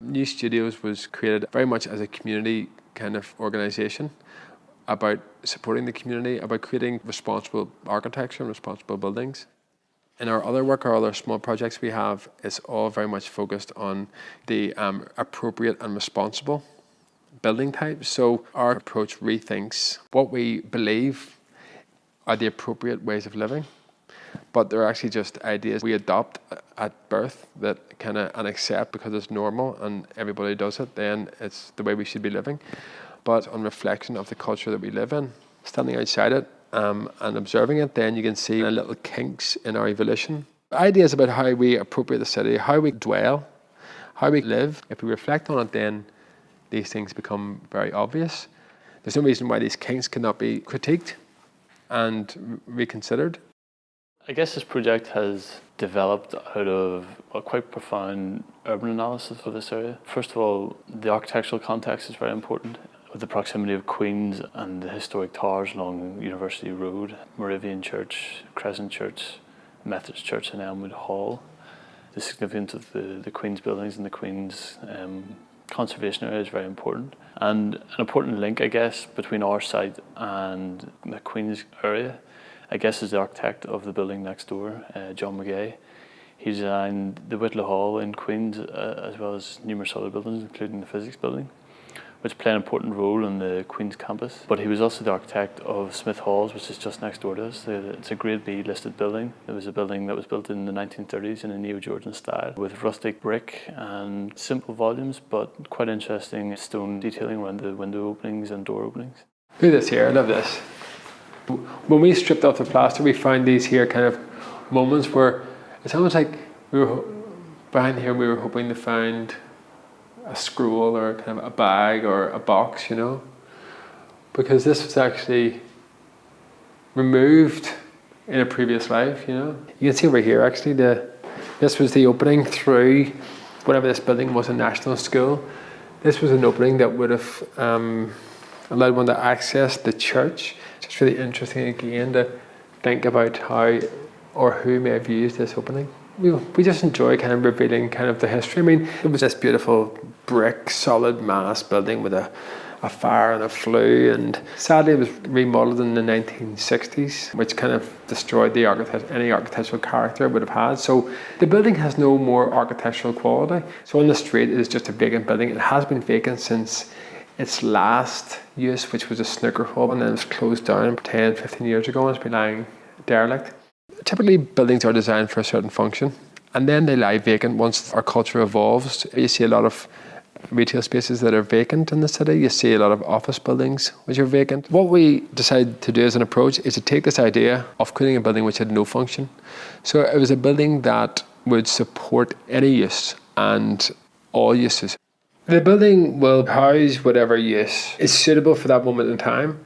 New Studios was created very much as a community kind of organisation about supporting the community, about creating responsible architecture and responsible buildings. In our other work, our other small projects we have, is all very much focused on the appropriate and responsible building types. So our approach rethinks what we believe are the appropriate ways of living, but they're actually just ideas we adopt at birth that kind of and accept because it's normal and everybody does it, then it's the way we should be living. But on reflection of the culture that we live in, standing outside it and observing it, then you can see little kinks in our evolution. Ideas about how we appropriate the city, how we dwell, how we live. If we reflect on it, then these things become very obvious. There's no reason why these kinks cannot be critiqued and reconsidered. I guess this project has developed out of a quite profound urban analysis of this area. First of all, the architectural context is very important. With the proximity of Queen's and the historic towers along University Road, Moravian Church, Crescent Church, Methodist Church and Elmwood Hall, the significance of the Queen's buildings and the Queen's conservation area is very important. And an important link, I guess, between our site and the Queen's area, I guess, is the architect of the building next door, John McGay. He designed the Whitlow Hall in Queen's as well as numerous other buildings, including the physics building, which play an important role in the Queen's campus. But he was also the architect of Smyth Hall, which is just next door to us. It's a Grade B listed building. It was a building that was built in the 1930s in a Neo-Georgian style with rustic brick and simple volumes, but quite interesting stone detailing around the window openings and door openings. Look at this here, I love this. When we stripped off the plaster, we found these here kind of moments where it's almost like we were behind here, we were hoping to find a scroll or kind of a bag or a box, you know, because this was actually removed in a previous life, you know. You can see over here actually this was the opening through whatever this building was, a national school. This was an opening that would have allowed one to access the church. It's really interesting again to think about how or who may have used this opening. We just enjoy kind of revealing kind of the history. I mean, it was this beautiful brick, solid mass building with a fire and a flue, and sadly it was remodeled in the 1960s, which kind of destroyed the any architectural character it would have had. So the building has no more architectural quality. So on the street it is just a vacant building. It has been vacant since its last use, which was a snooker hall, and then it was closed down 10, 15 years ago, and it's been lying derelict. Typically buildings are designed for a certain function and then they lie vacant once our culture evolves. You see a lot of retail spaces that are vacant in the city. You see a lot of office buildings which are vacant. What we decided to do as an approach is to take this idea of creating a building which had no function. So it was a building that would support any use and all uses. The building will house whatever use is suitable for that moment in time.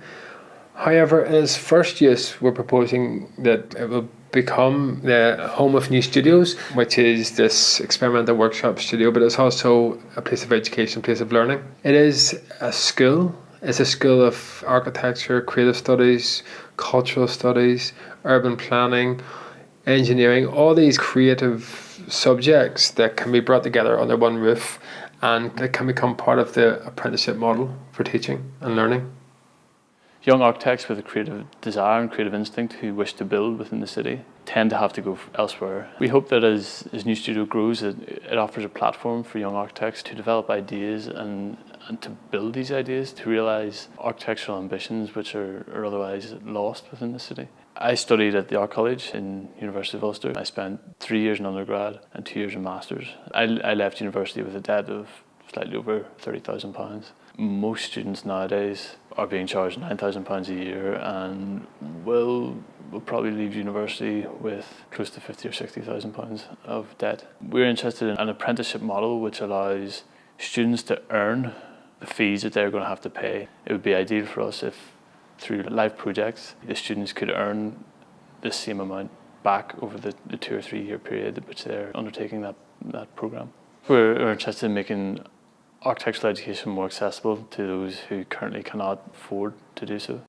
However, in its first use, we're proposing that it will become the home of New Studios, which is this experimental workshop studio, but it's also a place of education, a place of learning. It is a school. It's a school of architecture, creative studies, cultural studies, urban planning, engineering, all these creative subjects that can be brought together under one roof and that can become part of the apprenticeship model for teaching and learning. Young architects with a creative desire and creative instinct who wish to build within the city tend to have to go elsewhere. We hope that as New Studio grows, it offers a platform for young architects to develop ideas and to build these ideas, to realise architectural ambitions which are otherwise lost within the city. I studied at the Art College in University of Ulster. I spent 3 years in undergrad and 2 years in masters. I left university with a debt of slightly over £30,000. Most students nowadays are being charged £9,000 a year and will probably leave university with close to £50,000 or £60,000 of debt. We're interested in an apprenticeship model which allows students to earn the fees that they're going to have to pay. It would be ideal for us if through live projects the students could earn the same amount back over the 2 or 3 year period which they're undertaking that programme. We're interested in making architectural education more accessible to those who currently cannot afford to do so.